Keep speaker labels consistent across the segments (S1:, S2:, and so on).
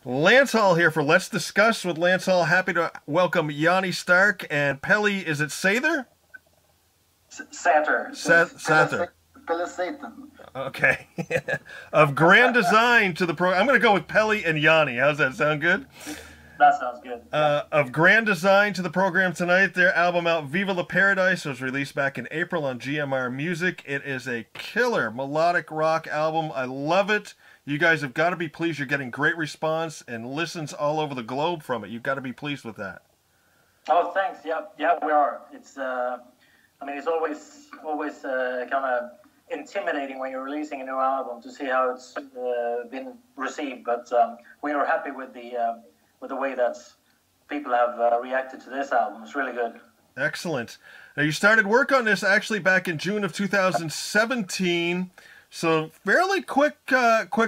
S1: Lance Hall here for Let's Discuss with Lance Hall. Happy to welcome Yanni Stark and Pelly. Is it Sather?
S2: Satter.
S1: Sather.
S2: Satan.
S1: Okay. Of Grand Design to the program. I'm going to go with Pelly and Yanni. How's that? Sound good?
S2: That sounds good.
S1: Of Grand Design to the program tonight. Their album out, Viva La Paradise, was released back in April on GMR Music. It is a killer melodic rock album. I love it. You guys have got to be pleased. You're getting great response and listens all over the globe from it. You've got to be pleased with that.
S2: Oh, thanks. Yeah, we are. It's, it's always kind of intimidating when you're releasing a new album to see how it's been received. But we are happy with the way that people have reacted to this album. It's really good.
S1: Excellent. Now, you started work on this actually back in June of 2017. So fairly quick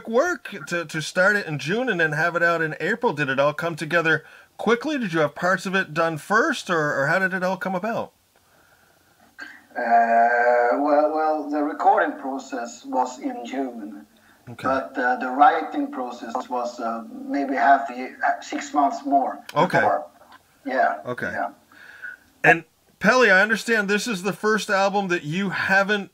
S1: work to start it in June and then have it out in April. Did it all come together quickly? Did you have parts of it done first, or how did it all come about?
S3: Well, the recording process was in June,
S1: Okay.
S3: but the writing process was maybe 6 months more.
S1: Okay.
S3: Before. Yeah.
S1: Okay.
S3: Yeah.
S1: And Pelly, I understand this is the first album that you haven't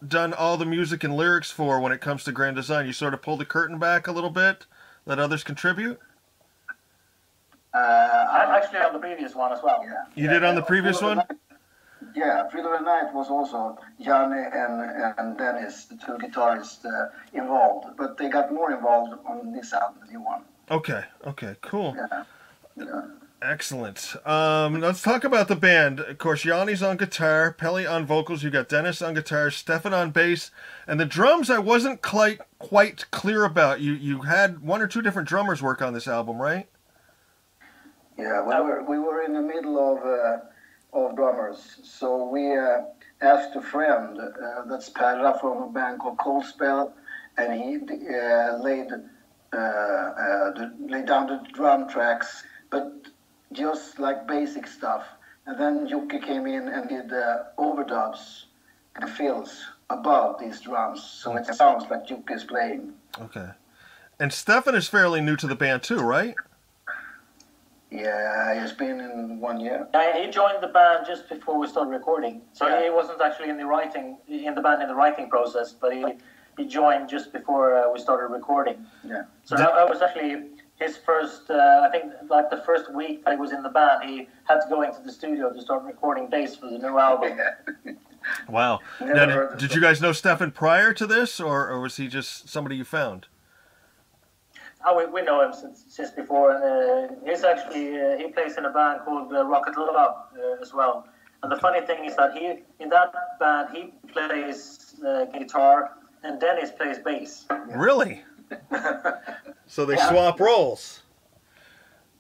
S1: done all the music and lyrics for when it comes to Grand Design. You sort of pulled the curtain back a little bit, let others contribute?
S2: I'm actually on the previous one as well.
S3: Yeah.
S1: You did on the previous one?
S3: Yeah, Thrill of the Night was also Janne and Dennis, the two guitarists, involved. But they got more involved on this album, the new one.
S1: Okay, cool.
S3: Yeah.
S1: Excellent. Let's talk about the band. Of course, Yanni's on guitar, Pelly on vocals. You got Dennis on guitar, Stefan on bass, and the drums. I wasn't quite clear about. You had one or two different drummers work on this album, right?
S3: Yeah, we were in the middle of drummers, so we asked a friend, that's Perra from a band called Cold Spell, and he laid down the drum tracks, but just like basic stuff. And then Jocke came in and did overdubs and fills above these drums, so it sounds like Jocke is playing.
S1: Okay. And Stefan is fairly new to the band too, right?
S3: Yeah, he's been in 1 year.
S2: He joined the band just before we started recording, so he wasn't actually in the writing process, but he joined just before we started recording.
S3: Yeah.
S2: So that was actually his first. I think like the first week that he was in the band, he had to go into the studio to start recording bass for the new album.
S1: Wow. Now, did you guys know Stefan prior to this, or was he just somebody you found?
S2: Oh, we know him since before, and he's actually he plays in a band called Rocket Love as well. And the funny thing is that in that band he plays guitar, and Dennis plays bass.
S1: Really? So they swap roles.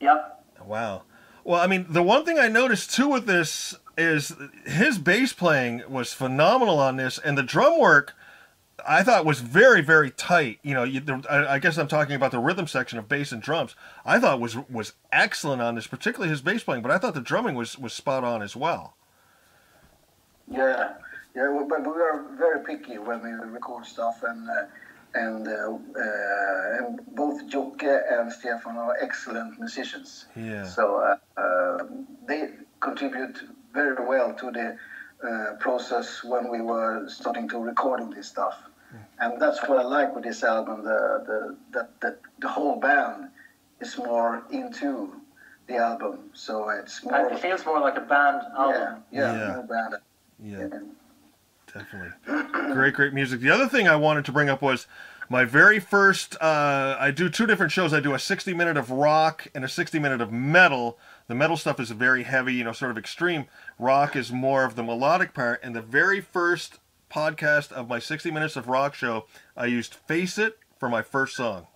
S2: Yep.
S1: Wow. Well, I mean, the one thing I noticed too with this is his bass playing was phenomenal on this, and the drum work I thought was very, very tight. You know, I guess I'm talking about the rhythm section of bass and drums. I thought was excellent on this, particularly his bass playing. But I thought the drumming was spot on as well.
S3: Yeah, but we are very picky when we record stuff, and both Jocke and Stefan are excellent musicians.
S1: Yeah.
S3: So they contribute very well to the process when we were starting to recording this stuff, and that's what I like with this album. That the whole band is more into the album, so it's more.
S2: It feels more like a band album.
S3: Yeah. More band.
S1: Yeah. Definitely. Great music. The other thing I wanted to bring up was my very first, I do two different shows. I do a 60-minute of rock and a 60-minute of metal. The metal stuff is very heavy, sort of extreme. Rock is more of the melodic part. And the very first podcast of my 60 Minutes of Rock show, I used Face It for my first song.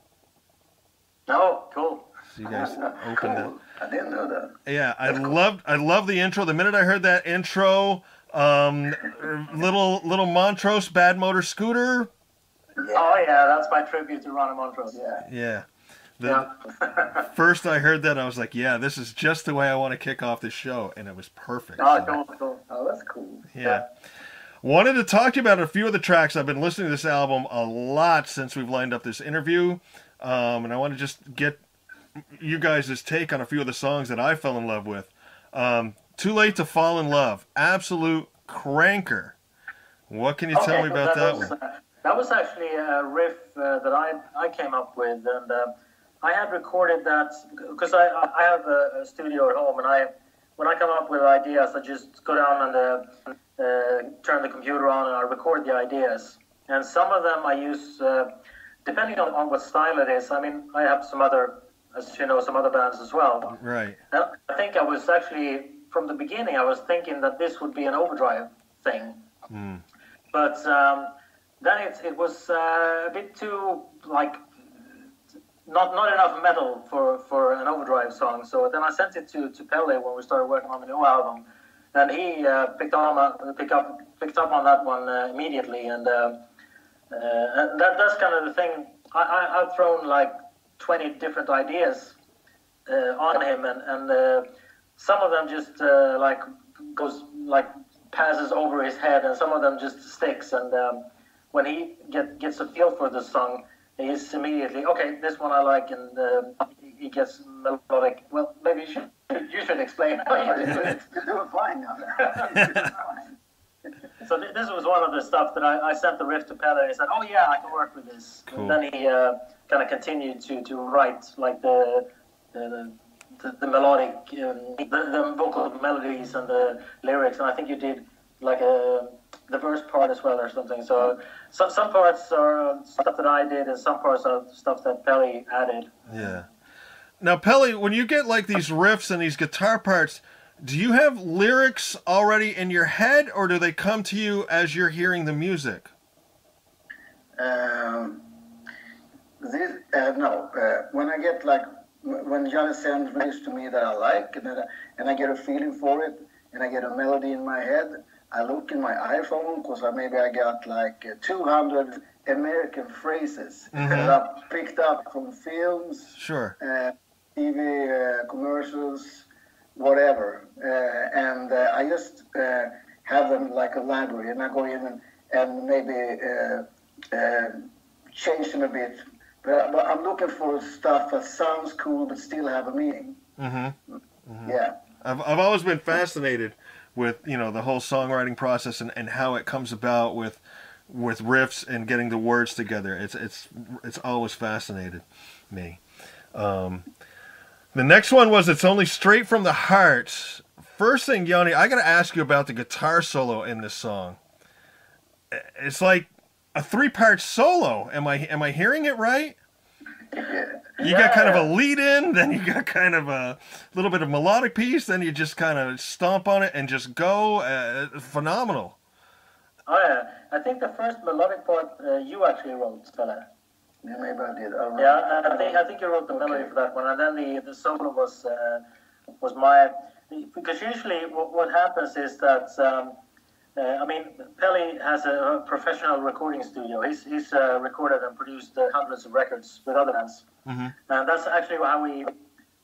S2: Oh, cool.
S1: So you guys opened
S3: Cool. I didn't know that.
S1: Yeah, I loved the intro. The minute I heard that intro, little Montrose Bad Motor Scooter.
S3: Yeah.
S2: Oh yeah, that's my tribute to Ronnie Montrose.
S3: Yeah.
S1: First I heard that, I was like, yeah, this is just the way I want to kick off the show, and it was perfect.
S2: Oh, cool.
S3: Oh, that's cool.
S1: Yeah. Wanted to talk to you about a few of the tracks. I've been listening to this album a lot since we've lined up this interview, and I want to just get you guys' take on a few of the songs that I fell in love with. Too Late to Fall in Love, absolute cranker. What can you tell me about that one?
S2: That was actually a riff that I came up with, and I had recorded that because I have a studio at home, and when I come up with ideas, I just go down and turn the computer on, and I record the ideas. And some of them I use, depending on what style it is. I mean, I have some other, as you know, some other bands as well.
S1: Right.
S2: And I think I was actually, from the beginning, I was thinking that this would be an overdrive thing.
S1: Mm.
S2: But then it was a bit too, like, not enough metal for an overdrive song. So then I sent it to Pelle when we started working on the new album. And he picked up on that one immediately. And that's kind of the thing. I've thrown like 20 different ideas on him. And some of them just passes over his head, and some of them just sticks. And when he gets a feel for the song, he's immediately, okay, this one I like, and he gets melodic. Well, maybe you should explain.
S3: You're doing fine now.
S2: So this was one of the stuff that I sent the riff to Pelle, and he said, oh yeah, I can work with this.
S1: Cool.
S2: And then he kind of continued to write like the melodic, the vocal melodies and the lyrics, and I think you did like the verse part as well or something. So some parts are stuff that I did, and some parts are stuff that Pelle added.
S1: Yeah. Now, Pelle, when you get like these riffs and these guitar parts, do you have lyrics already in your head, or do they come to you as you're hearing the music?
S3: No. When I get like, when Johnny sends lyrics to me that I like, and I get a feeling for it, and I get a melody in my head, I look in my iPhone, because maybe I got like 200 American phrases that I picked up from films,
S1: Sure.
S3: TV commercials, whatever. And I just have them like a library, and I go in and maybe change them a bit. But I'm looking for stuff that sounds cool but still have a meaning.
S1: Mm-hmm. Mm-hmm.
S3: Yeah.
S1: I've always been fascinated with, you know, the whole songwriting process and how it comes about with riffs and getting the words together. It's always fascinated me. The next one was It's Only Straight from the Heart. First thing, Joni, I got to ask you about the guitar solo in this song. It's like a 3-part solo. Am I hearing it right? You got kind of a lead in, then you got kind of a little bit of melodic piece, then you just kind of stomp on it and just go. Phenomenal.
S2: Oh yeah, I think the first melodic part you actually wrote, fella.
S3: Yeah, maybe I did.
S2: Yeah, I think you wrote the melody for that one, and then the solo was my, because usually what happens is that I mean, Pelle has a professional recording studio. He's recorded and produced hundreds of records with other bands, and that's actually how we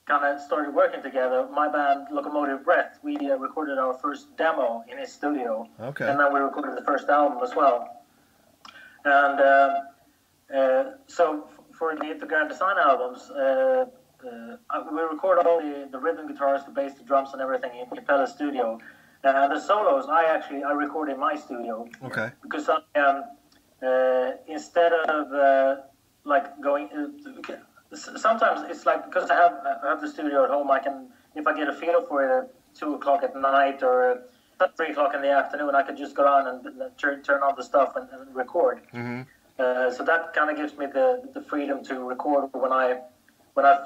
S2: kind of started working together. My band, Locomotive Breath, we recorded our first demo in his studio,
S1: Okay.
S2: and then we recorded the first album as well. And so for the Into Grand Design albums, we record all the rhythm guitars, the bass, the drums, and everything in Pelle's studio. The solos I record in my studio.
S1: Okay.
S2: Because instead of like going, sometimes it's like, because I have the studio at home, I can, if I get a feel for it at 2 o'clock at night or 3 o'clock in the afternoon, I can just go on and turn on the stuff and record.
S1: Mm-hmm.
S2: So that kind of gives me the freedom to record when I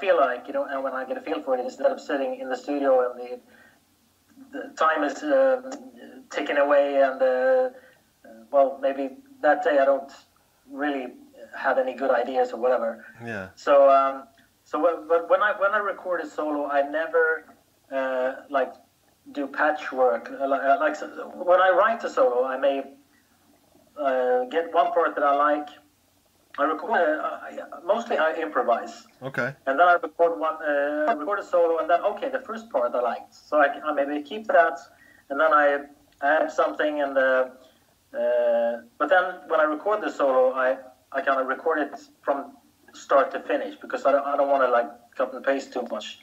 S2: feel like, you know, and when I get a feel for it, instead of sitting in the studio and the time is ticking away, and well, maybe that day I don't really have any good ideas or whatever.
S1: Yeah.
S2: So but when I record a solo, I never like do patchwork. Like when I write a solo, I may get one part that I like. I record. Mostly I improvise.
S1: Okay.
S2: And then I record a solo, and then okay, the first part I liked, so I maybe keep that, and then I add something, and but then when I record the solo, I kind of record it from start to finish because I don't want to like cut and paste too much.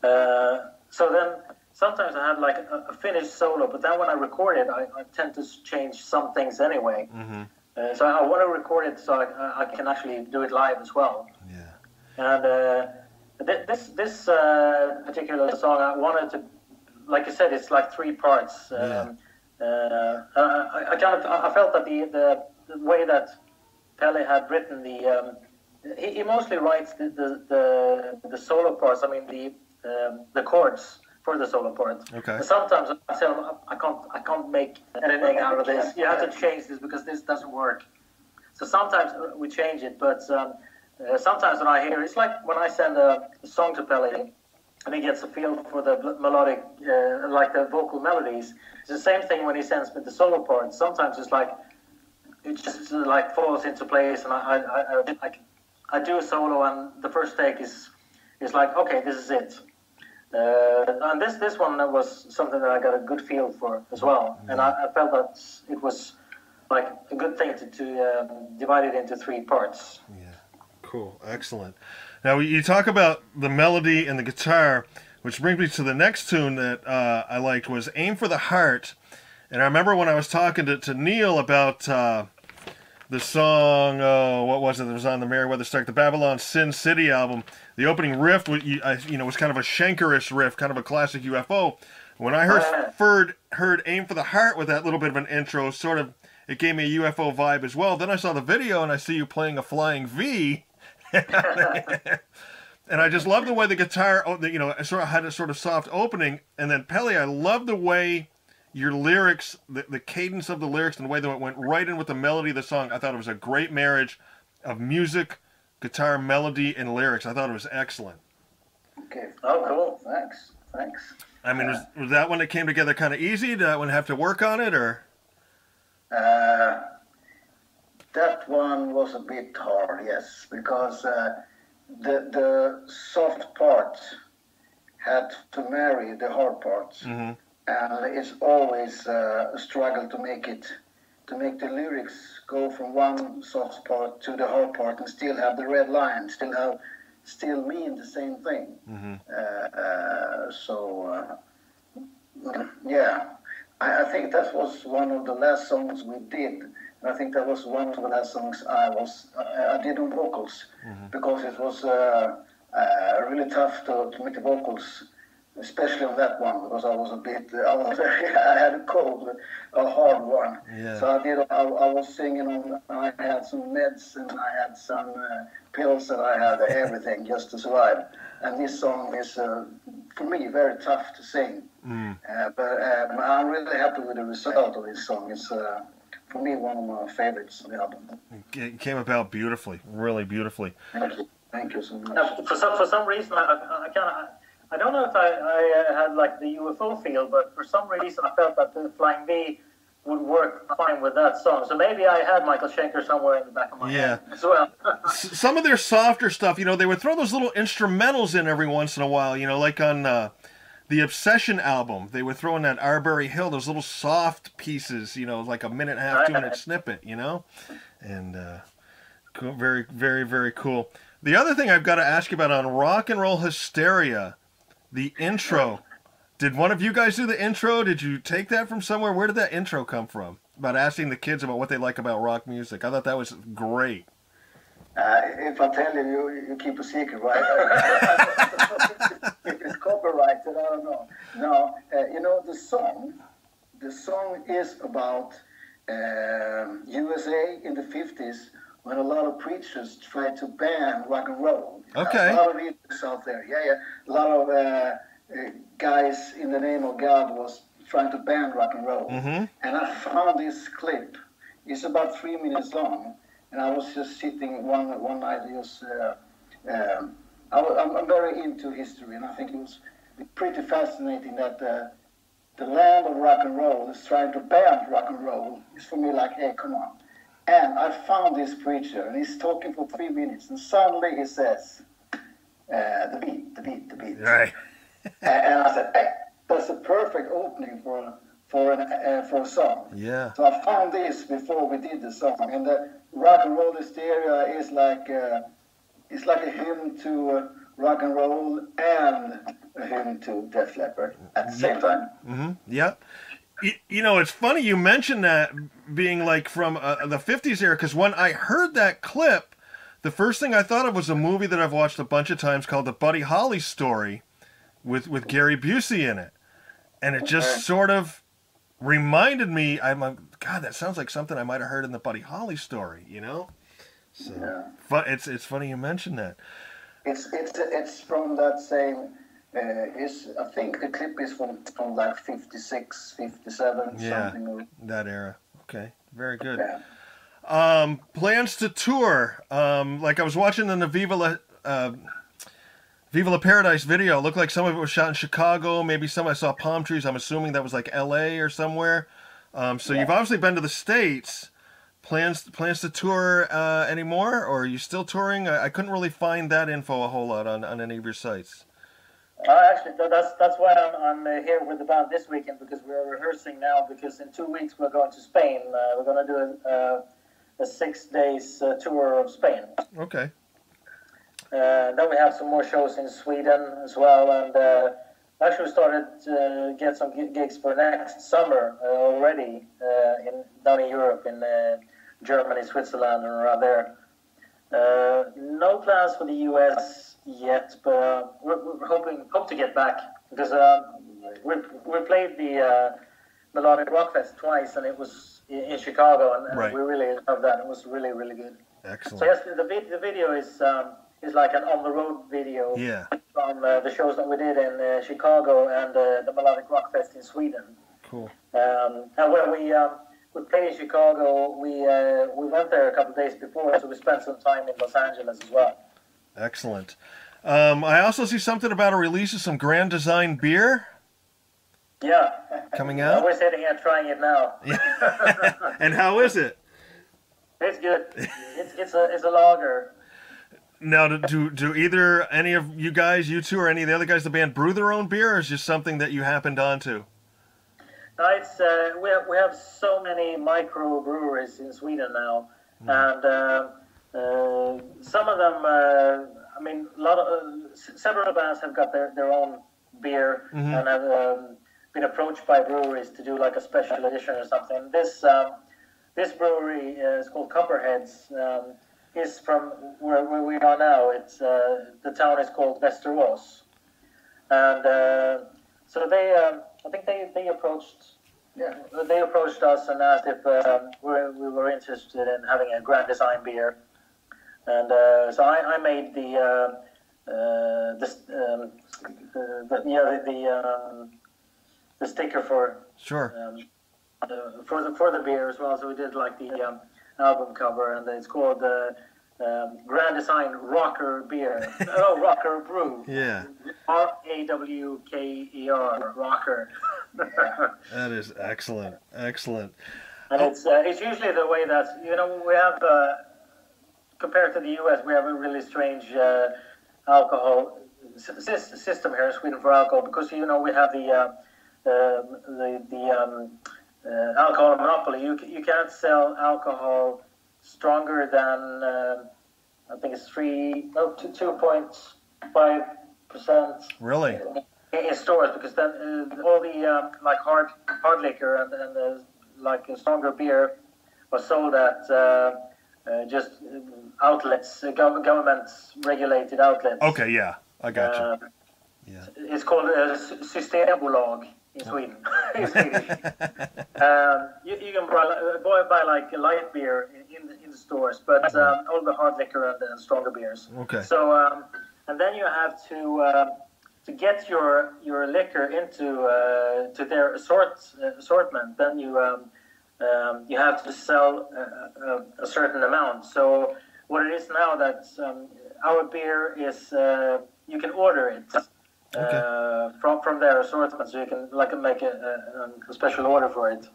S2: So then sometimes I have like a finished solo, but then when I record it, I tend to change some things anyway.
S1: Mm-hmm.
S2: So I want to record it so I can actually do it live as well.
S1: Yeah.
S2: And this particular song, I wanted to, like I said, it's like 3 parts.
S1: Yeah.
S2: I felt that the way that Pelle had written he mostly writes the solo parts. I mean the chords for the solo part.
S1: Okay.
S2: Sometimes I tell him I can't make anything out of this. You have to change this because this doesn't work. So sometimes we change it, but sometimes when I hear it's like when I send a song to Pelle and he gets a feel for the melodic, like the vocal melodies. It's the same thing when he sends me the solo parts. Sometimes it's like it just like falls into place, and I do a solo, and the first take is like, okay, this is it. And this one was something that I got a good feel for as well, and I felt that it was like a good thing to divide it into 3 parts.
S1: Yeah, cool, excellent. Now you talk about the melody and the guitar, which brings me to the next tune that I liked was "Aim for the Heart," and I remember when I was talking to Neil about the song, what was it that was on the Merriweather Strike, the Babylon Sin City album. The opening riff, was kind of a Shankerish riff, kind of a classic UFO. When I heard "Aim for the Heart" with that little bit of an intro, sort of, it gave me a UFO vibe as well. Then I saw the video and I see you playing a flying V. And I just love the way the guitar, sort of had a sort of soft opening. And then Pelle, I love the way your lyrics, the cadence of the lyrics, and the way that it went right in with the melody of the song. I thought it was a great marriage of music, guitar, melody, and lyrics. I thought it was excellent.
S3: Okay.
S2: Oh, cool.
S3: Thanks.
S1: I mean, was that one that came together kind of easy? Did that one have to work on it, or?
S3: That one was a bit hard, yes, because the soft part had to marry the hard parts,
S1: Mm-hmm.
S3: and it's always a struggle to make the lyrics go from one soft part to the hard part and still have the red line, still mean the same thing.
S1: Mm-hmm.
S3: Yeah, I think that was one of the last songs we did. And I think that was one of the last songs I did on vocals,
S1: Mm-hmm.
S3: because it was really tough to make the vocals, especially on that one, because I had a cold, a hard one.
S1: Yeah.
S3: So I was singing on, I had some meds and I had some pills and I had everything just to survive. And this song is, for me, very tough to sing.
S1: Mm.
S3: But I'm really happy with the result of this song. It's, for me, one of my favorites on the album.
S1: It came about beautifully, really beautifully.
S3: Thank you so much.
S2: For some reason, I don't know if I had like the UFO feel, but for some reason I felt that the Flying V would work fine with that song. So maybe I had Michael Schenker somewhere in the back of my head as well.
S1: Some of their softer stuff, they would throw those little instrumentals in every once in a while, like on the Obsession album. They would throw in that Arbery Hill, those little soft pieces, like a minute and a half, 2-minute snippet, and cool, very, very, very cool. The other thing I've got to ask you about on Rock and Roll Hysteria, the intro. Did one of you guys do the intro? Did you take that from somewhere? Where did that intro come from? About asking the kids about what they like about rock music. I thought that was great.
S3: If I tell you, you keep a secret, right? If it's copyrighted, I don't know. No, the song is about USA in the 50s, when a lot of preachers tried to ban rock and roll.
S1: Okay.
S3: A lot of leaders out there. Yeah. A lot of guys in the name of God was trying to ban rock and roll.
S1: Mm-hmm.
S3: And I found this clip. It's about 3 minutes long. And I was just sitting one night. I'm very into history, and I think it was pretty fascinating that the land of rock and roll is trying to ban rock and roll. It's for me like, hey, come on. And I found this preacher, and he's talking for 3 minutes, and suddenly he says, the beat.
S1: Right.
S3: And I said, hey, that's a perfect opening for a song.
S1: Yeah.
S3: So I found this before we did the song, and the Rock and Roll Hysteria is like it's like a hymn to rock and roll and a hymn to Def Leppard at the same time.
S1: Mm-hmm. Yeah. You know, it's funny you mentioned that being like from the 50s era, because when I heard that clip, the first thing I thought of was a movie that I've watched a bunch of times called The Buddy Holly Story with Gary Busey in it. And it just sort of reminded me, I'm like, God, that sounds like something I might have heard in The Buddy Holly Story, you know? So,
S3: Yeah.
S1: it's funny you mentioned that.
S3: It's from that same. I think the clip is from like 56, 57, something.
S1: That era. Okay, very good.
S3: Yeah.
S1: Plans to tour. Like I was watching in the Viva La Paradise video. It looked like some of it was shot in Chicago. Maybe some I saw palm trees. I'm assuming that was like L.A. or somewhere. So you've obviously been to the States. Plans to tour anymore, or are you still touring? I couldn't really find that info a whole lot on any of your sites.
S2: Actually, that's why I'm here with the band this weekend, because we're rehearsing now. Because in 2 weeks we're going to Spain. We're going to do a 6 days tour of Spain.
S1: Okay.
S2: Then we have some more shows in Sweden as well, and actually started to get some gigs for next summer already down in Europe, in Germany, Switzerland, and around there. No plans for the US yet, but we're hope to get back, because we played the Melodic Rock Fest twice, and it was in Chicago, and we really loved that. It was really, really good.
S1: Excellent.
S2: So yes, the video is like an on the road video from the shows that we did in Chicago and the Melodic Rock Fest in Sweden.
S1: Cool.
S2: And when we played in Chicago, we went there a couple of days before, so we spent some time in Los Angeles as well.
S1: Excellent. I also see something about a release of some Grand Design beer.
S2: Yeah.
S1: Coming out?
S2: We're sitting here trying it now.
S1: And how is it?
S2: It's good. It's a lager.
S1: Now, do either any of you guys, you two, or any of the other guys in the band brew their own beer, or is it just something that you happened onto?
S2: No, it's we have so many micro breweries in Sweden now, and some of them. I mean, several bands have got their own beer and have been approached by breweries to do like a special edition or something. This brewery is called Copperheads. Is from where we are now. It's the town is called Västerås, and so they I think they approached us and asked if we were interested in having a Grand Design beer, and so I made the sticker for for the beer as well. So we did like the album cover, and it's called Grand Design Rocker Beer. Oh, Rocker Brew.
S1: Yeah.
S2: RAWKER, Rocker.
S1: That is excellent. Excellent.
S2: And it's usually the way that, we have, compared to the US, we have a really strange alcohol system here in Sweden for alcohol, because, we have the alcohol monopoly. You can't sell alcohol stronger than I think it's 2.5%.
S1: Really?
S2: In stores, because then all the like hard liquor and like a stronger beer was sold at just outlets, government regulated outlets.
S1: Okay, yeah, I got you. Yeah.
S2: It's called Systembolag in Sweden. In Swedish. You can buy like a light beer in the stores, but all the hard liquor and stronger beers.
S1: Okay.
S2: So and then you have to get your liquor into to their assortment. Then you have to sell a certain amount. So what it is now that our beer is you can order it. From their assortment, so you can make a special order for it.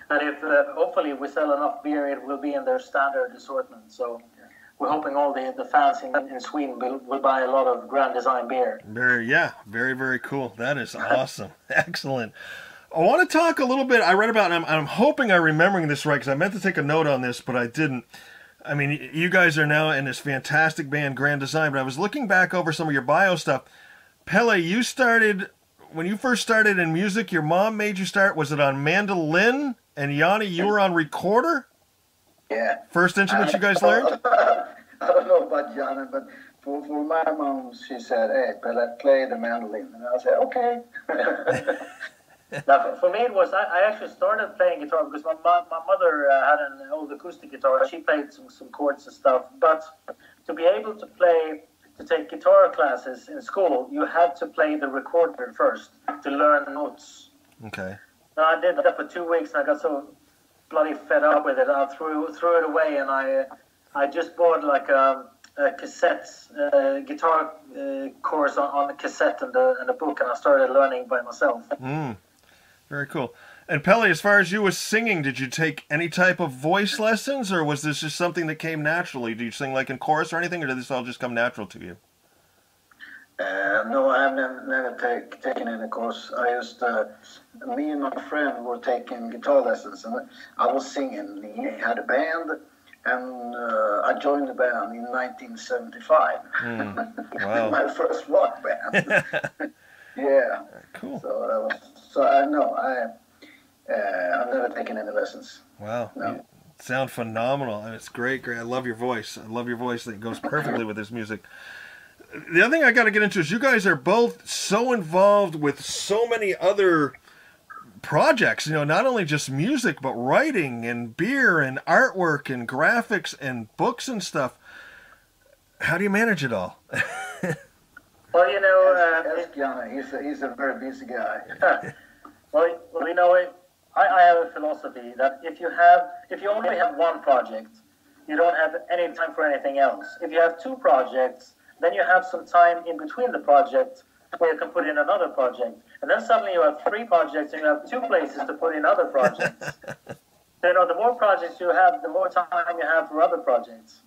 S2: And if hopefully we sell enough beer, it will be in their standard assortment. So we're hoping all the fans in Sweden will buy a lot of Grand Design beer.
S1: Very, very cool. That is awesome. Excellent. I want to talk a little bit. I read about, and I'm hoping I'm remembering this right, because I meant to take a note on this, but I didn't. I mean, you guys are now in this fantastic band, Grand Design, but I was looking back over some of your bio stuff. Pelle, you started, when you first started in music, your mom made you start, was it on mandolin? And Yanni, you were on recorder?
S3: Yeah.
S1: First instrument you guys learned?
S3: I don't know about Johnny, but for my mom, she said, "Hey, Pelle, play the mandolin." And I said, "Okay."
S2: Now, for me, it was I actually started playing guitar because my mother had an old acoustic guitar. She played some chords and stuff. But to be able to take guitar classes in school, you had to play the recorder first to learn notes.
S1: Okay.
S2: And I did that for 2 weeks, and I got so bloody fed up with it. I threw it away, and I just bought like a cassette guitar course on the cassette and the book, and I started learning by myself.
S1: Very cool. And Pelle, as far as you was singing, did you take any type of voice lessons, or was this just something that came naturally? Do you sing like in chorus or anything, or did this all just come natural to you?
S3: No, I have never taken any course. I used me and my friend were taking guitar lessons, and I was singing. He had a band, and I joined the band in 1975.
S1: Wow.
S3: My first rock band. Yeah.
S1: Cool.
S3: So I know I've never taken any lessons.
S1: Wow.
S3: No.
S1: You sound phenomenal. It's great. I love your voice. I love your voice. That goes perfectly with this music. The other thing I got to get into is you guys are both so involved with so many other projects, you know, not only just music, but writing and beer and artwork and graphics and books and stuff. How do you manage it all?
S2: Well, you know,
S3: Ask Janne. He's a very busy guy.
S2: well, you know, I have a philosophy that if you only have one project, you don't have any time for anything else. If you have two projects, then you have some time in between the project where you can put in another project. And then suddenly you have three projects and you have two places to put in other projects. So, you know, the more projects you have, the more time you have for other projects.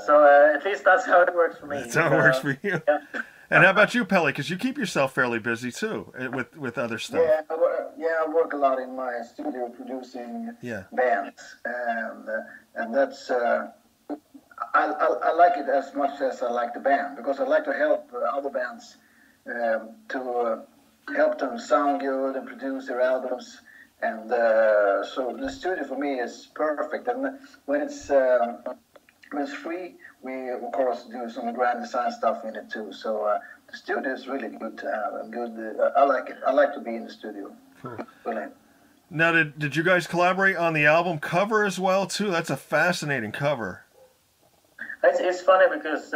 S2: So at least that's how it works for me.
S1: That's how it works for you.
S2: Yeah.
S1: And how about you, Pelle? Because you keep yourself fairly busy too with other stuff.
S3: Yeah, I work a lot in my studio producing bands, and that's I like it as much as I like the band, because I like to help other bands to help them sound good and produce their albums, and so the studio for me is perfect. And when it's free, we of course do some Grand Design stuff in it too. So the studio is really good to have, and good. I like it. I like to be in the studio.
S1: Cool.
S3: Really.
S1: Now, did you guys collaborate on the album cover as well too? That's a fascinating cover.
S2: It's funny because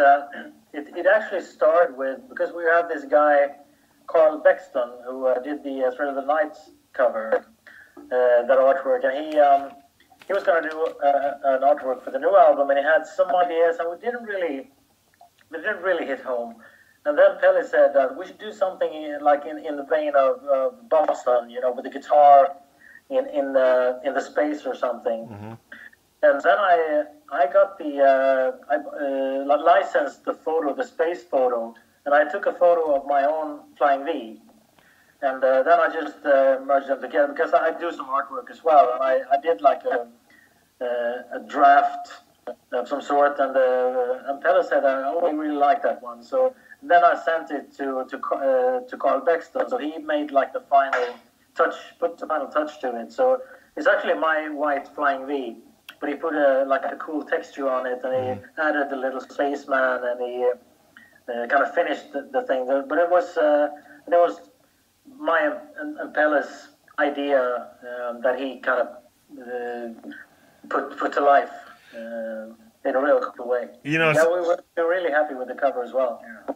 S2: it actually started with, because we have this guy, Carl Bexton, who did the Thrill of the Night cover, that artwork, and he was going to do an artwork for the new album, and he had some ideas, and they didn't really hit home. And then Pelle said that we should do something in the vein of Boston, you know, with the guitar in the space or something. Mm-hmm. And then I got I licensed the space photo, and I took a photo of my own Flying V. And then I just merged them together, because I do some artwork as well. And I did like a draft of some sort, and Pelle said, "Oh, I really like that one." So then I sent it to Carl Bexton. So he made like the final touch, put the final touch to it. So it's actually my white Flying V, but he put a cool texture on it, and he added the little spaceman, and he kind of finished the thing. But it was my and Pelle's idea that he kind of put to life in a real cool way.
S1: You know,
S2: yeah, we're really happy with the cover as well. Yeah.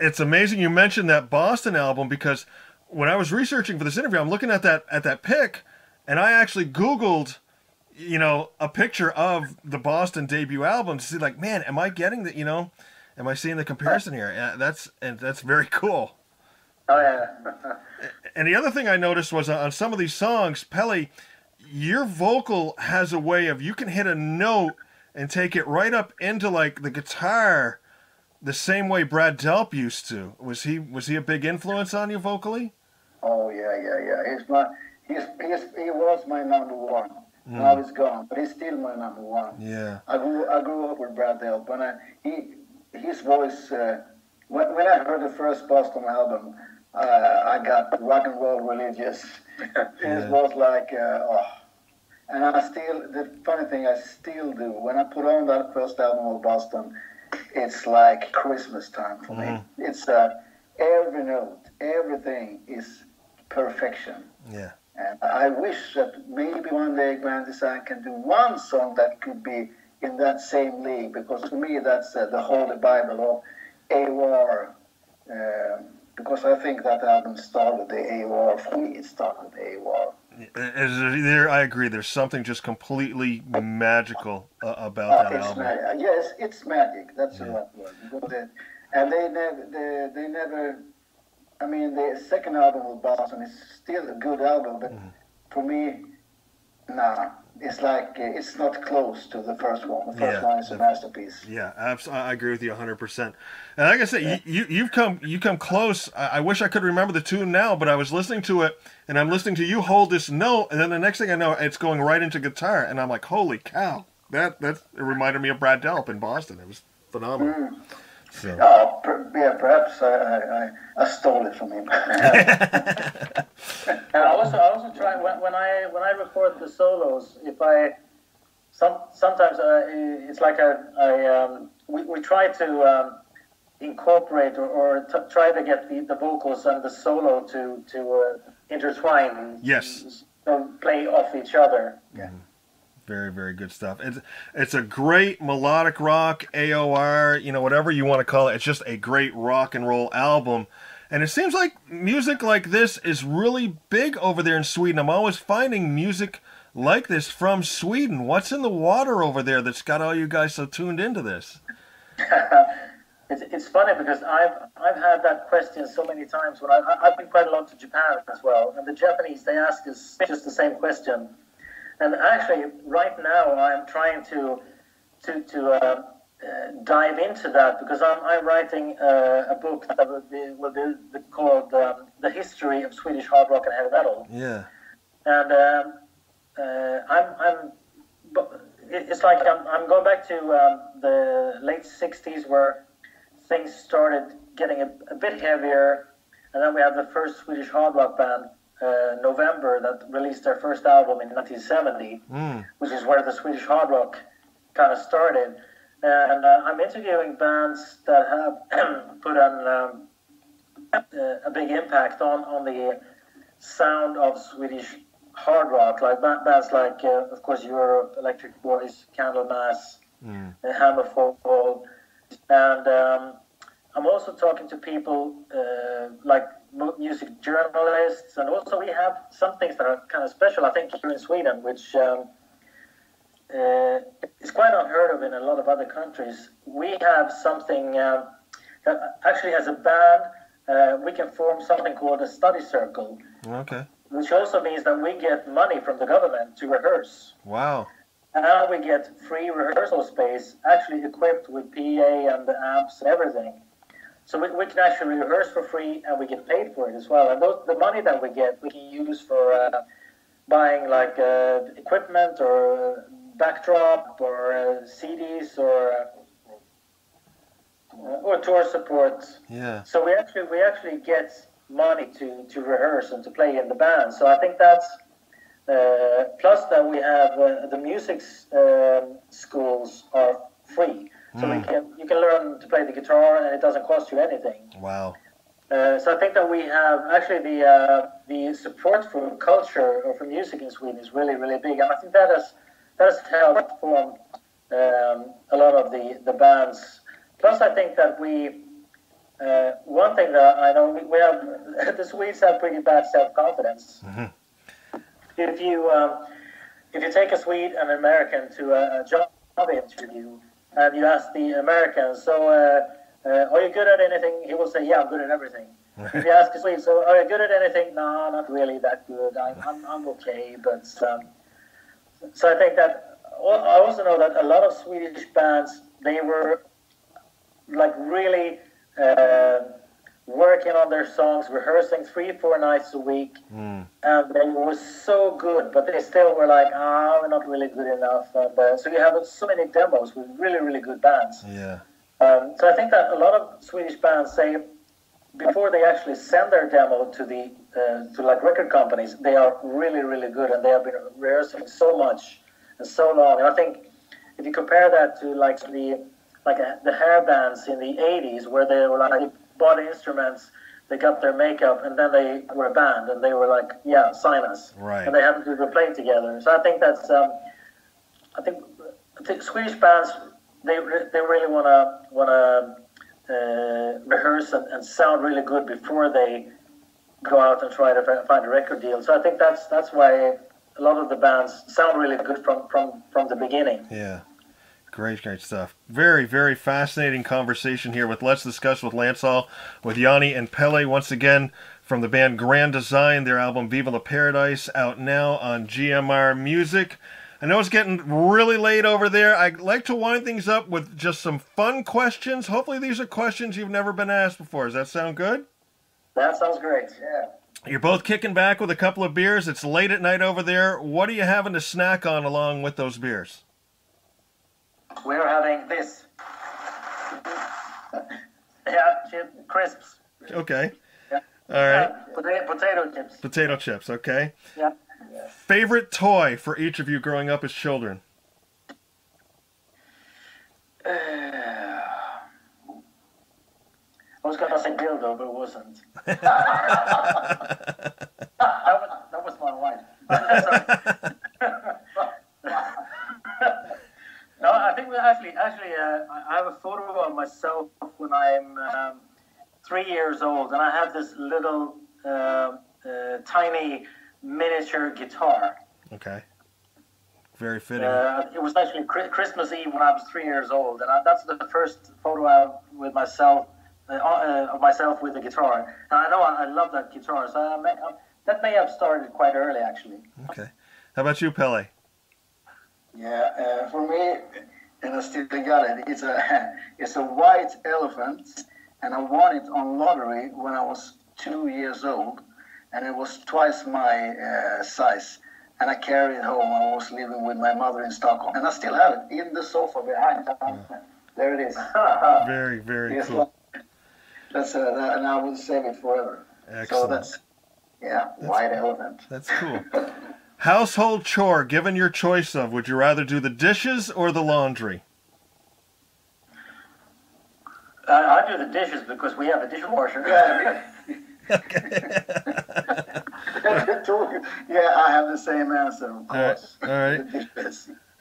S1: It's amazing you mentioned that Boston album, because when I was researching for this interview, I'm looking at that pic, and I actually Googled, you know, a picture of the Boston debut album to see, like, man, am I getting the, you know, am I seeing the comparison here? Yeah, that's very cool.
S2: Oh yeah.
S1: And the other thing I noticed was on some of these songs, Pelle, your vocal has a way of, you can hit a note and take it right up into like the guitar, the same way Brad Delp used to. Was he a big influence on you vocally?
S3: Oh yeah. He was my number one. Now he's gone, but he's still my number one.
S1: Yeah.
S3: I grew up with Brad Delp. His voice. When I heard the first Boston album, I got rock and roll religious. It was like, and the funny thing, I still do. When I put on that first album of Boston, it's like Christmas time for me. It's every note, everything is perfection.
S1: Yeah.
S3: And I wish that maybe one day Grand Design can do one song that could be in that same league, because to me that's the Holy Bible of AOR. Because I think that album started the AOR. For me, it started the AOR.
S1: I agree. There's something just completely magical about that album.
S3: Yes, it's magic. That's the right word. And they never. I mean, the second album of Boston is still a good album, but for me, nah. It's like it's not close to the first one. The first one is a masterpiece.
S1: Yeah, I agree with you 100%. And like I said, you've come close. I wish I could remember the tune now, but I was listening to it, and I'm listening to you hold this note, and then the next thing I know, it's going right into guitar, and I'm like, holy cow! That it reminded me of Brad Delp in Boston. It was phenomenal. So.
S3: Perhaps I stole it from him.
S2: And I also try when I record the solos. If I sometimes it's like we try to incorporate or try to get the vocals and the solo to intertwine.
S1: Yes.
S2: So play off each other.
S3: Yeah.
S1: Very, very good stuff. It's a great melodic rock, AOR, whatever you want to call it. It's just a great rock and roll album. And it seems like music like this is really big over there in Sweden. I'm always finding music like this from Sweden. What's in the water over there that's got all you guys so tuned into this?
S2: It's funny because I've had that question so many times when I've been quite a lot to Japan as well. And the Japanese, they ask us just the same question. And actually, right now, I'm trying to dive into that because I'm writing a book that will be called "The History of Swedish Hard Rock and Heavy Metal."
S1: Yeah.
S2: And it's like I'm going back to the late '60s where things started getting a bit heavier, and then we have the first Swedish hard rock band. November that released their first album in 1970, which is where the Swedish hard rock kind of started. And I'm interviewing bands that have put on a big impact on the sound of Swedish hard rock, like bands like, of course, Europe, Electric Boys, Candlemass, Hammerfall, and I'm also talking to people like music journalists, and also we have some things that are kind of special, I think, here in Sweden, which is quite unheard of in a lot of other countries. We have something that actually, as a band, we can form something called a study circle.
S1: Okay.
S2: Which also means that we get money from the government to rehearse.
S1: Wow.
S2: And now we get free rehearsal space, actually equipped with PA and the amps and everything. So we can actually rehearse for free, and we get paid for it as well. And the money that we get, we can use for buying like equipment or backdrop or CDs or tour support.
S1: Yeah.
S2: So we actually get money to rehearse and to play in the band. So I think that's plus that we have the music schools are free. So you can learn to play the guitar, and it doesn't cost you anything.
S1: Wow.
S2: So I think that we have actually the support for culture or for music in Sweden is really, really big, and I think that has helped form a lot of the bands. Plus, I think that one thing that I know we have the Swedes have pretty bad self-confidence. Mm-hmm. If you take a Swede and an American to a job interview, and you ask the American, so are you good at anything? He will say, yeah, I'm good at everything. If you ask a Swede, so are you good at anything? No, not really that good. I'm okay. But so I think that I also know that a lot of Swedish bands, they were like really working working on their songs, rehearsing 3-4 nights a week, and they were so good, but they still were like, we're not really good enough. And, so you have so many demos with really, really good bands.
S1: Yeah.
S2: So I think that a lot of Swedish bands say before they actually send their demo to the to like record companies, they are really, really good, and they have been rehearsing so much and so long. And I think if you compare that to like the hair bands in the 80s, where they were like bought instruments, they got their makeup, and then they were a band, and they were like, yeah, sign us,
S1: Right.
S2: and they hadn't to play together. So I think that's I think Swedish bands they really wanna rehearse and sound really good before they go out and try to find a record deal. So I think that's why a lot of the bands sound really good from the beginning.
S1: Yeah. Great stuff. Very, very fascinating conversation here with Let's Discuss with Lance Hall, with Yanni and Pelle, once again from the band Grand Design, their album Viva la Paradise, out now on GMR Music. I know it's getting really late over there. I'd like to wind things up with just some fun questions. Hopefully these are questions you've never been asked before. Does that sound good?
S2: That sounds great, yeah.
S1: You're both kicking back with a couple of beers. It's late at night over there. What are you having to snack on along with those beers?
S2: We're having this. Yeah, crisps.
S1: Okay.
S2: Yeah.
S1: All right.
S2: Potato chips.
S1: Potato chips, okay.
S2: Yeah.
S1: Favorite toy for each of you growing up as children?
S2: I was going to say dildo, but it wasn't. that was my wife. No, I think we actually, I have a photo of myself when I'm 3 years old, and I have this little tiny miniature guitar.
S1: Okay. Very fitting.
S2: It was actually Christmas Eve when I was 3 years old, and that's the first photo I have with myself, of myself with the guitar. And I know I love that guitar, so that may have started quite early, actually.
S1: Okay. How about you, Pelle?
S3: Yeah, for me, and I still got it. It's a white elephant, and I won it on lottery when I was 2 years old, and it was twice my size. And I carried it home. I was living with my mother in Stockholm, and I still have it in the sofa behind. There it is.
S1: Very, very
S3: Yes,
S1: cool.
S3: That's and I will save it forever.
S1: Excellent.
S3: So white elephant.
S1: That's cool. Household chore, given your choice of, would you rather do the dishes or the laundry?
S2: I do the dishes because we have a dishwasher.
S3: Yeah, I have the same answer, of course.
S1: All right.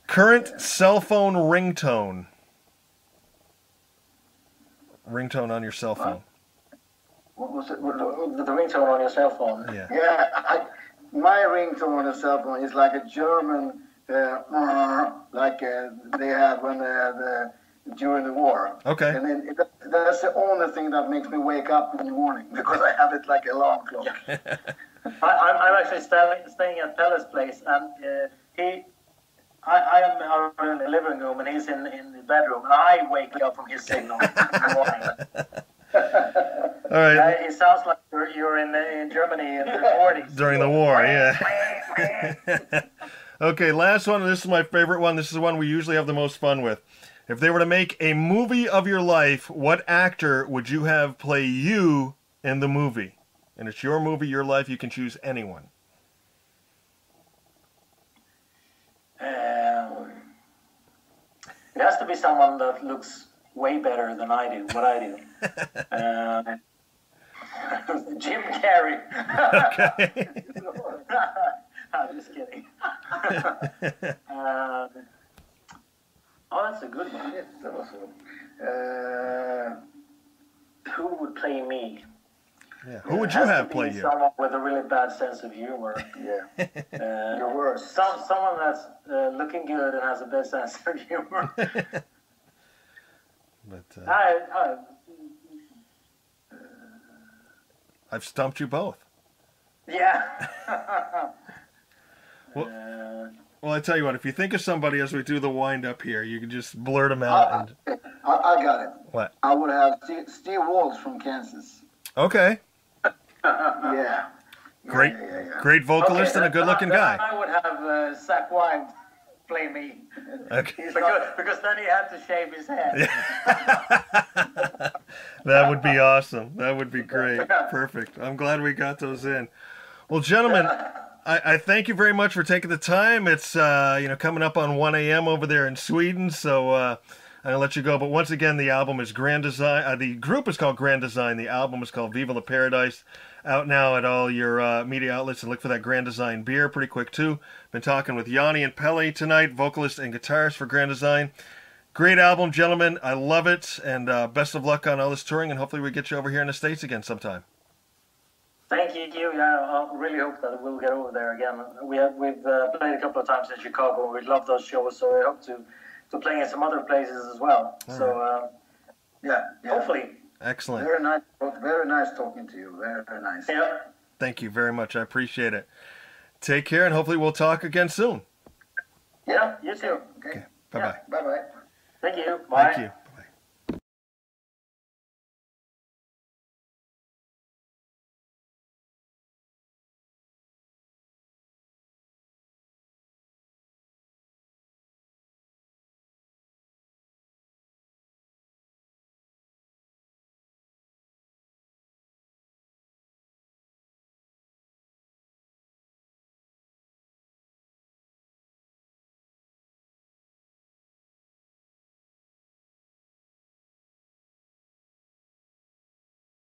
S1: Current cell phone ringtone. Ringtone on your cell phone.
S3: What was it?
S2: The ringtone on your cell phone.
S1: Yeah.
S3: Yeah, my ringtone on the cell phone is like a German, like they had when during the war.
S1: Okay.
S3: And then that's the only thing that makes me wake up in the morning, because I have it like alarm clock.
S2: I'm actually staying at Pelle's place, and I am in the living room, and he's in the bedroom, and I wake up from his signal in the morning.
S1: All right.
S2: It sounds like you're in Germany in the 40s.
S1: During the war, yeah. Okay, last one. This is my favorite one. This is the one we usually have the most fun with. If they were to make a movie of your life, what actor would you have play you in the movie? And it's your movie, your life. You can choose anyone.
S2: It has to be someone that looks way better than I do, what I do. Jim Carrey.
S1: Okay.
S2: I'm just kidding. That's a good one.
S3: Yes, that was one.
S2: Who would play me?
S1: Yeah. Who would you have play you?
S2: Someone with a really bad sense of humor.
S3: Yeah. Your worst.
S2: Someone that's looking good and has a bad sense of humor.
S1: But I've stumped you both.
S2: Yeah.
S1: Well, I tell you what, if you think of somebody as we do the wind up here, you can just blurt them out.
S3: I got it.
S1: What?
S3: I would have Steve Walsh from Kansas.
S1: Okay.
S3: Yeah.
S1: Great,
S3: Yeah.
S1: great vocalist and a good-looking guy.
S2: I would have Zach Wild play me.
S1: Okay.
S2: Because then he had to shave his head.
S1: That would be awesome. That would be great. Perfect. I'm glad we got those in. Well, gentlemen, I thank you very much for taking the time. It's coming up on 1 a.m. over there in Sweden, so I'm gonna let you go. But once again, the album is Grand Design. The group is called Grand Design. The album is called Viva la Paradise. Out now at all your media outlets, and look for that Grand Design beer pretty quick too. Been talking with Yanni and Pelle tonight, vocalist and guitarist for Grand Design. Great album, gentlemen. I love it, and best of luck on all this touring, and hopefully we get you over here in the States again sometime.
S2: Thank you. Yeah, I really hope that we'll get over there again. We've played a couple of times in Chicago, and we love those shows, so I hope to play in some other places as well. So
S3: Yeah.
S2: hopefully.
S1: Excellent.
S3: Very nice talking to you. Very nice.
S2: Yeah.
S1: Thank you very much. I appreciate it. Take care, and hopefully we'll talk again soon.
S2: Yeah, you too.
S3: Okay.
S1: Bye-bye.
S3: Bye-bye.
S2: Thank you. Bye.
S1: Thank you.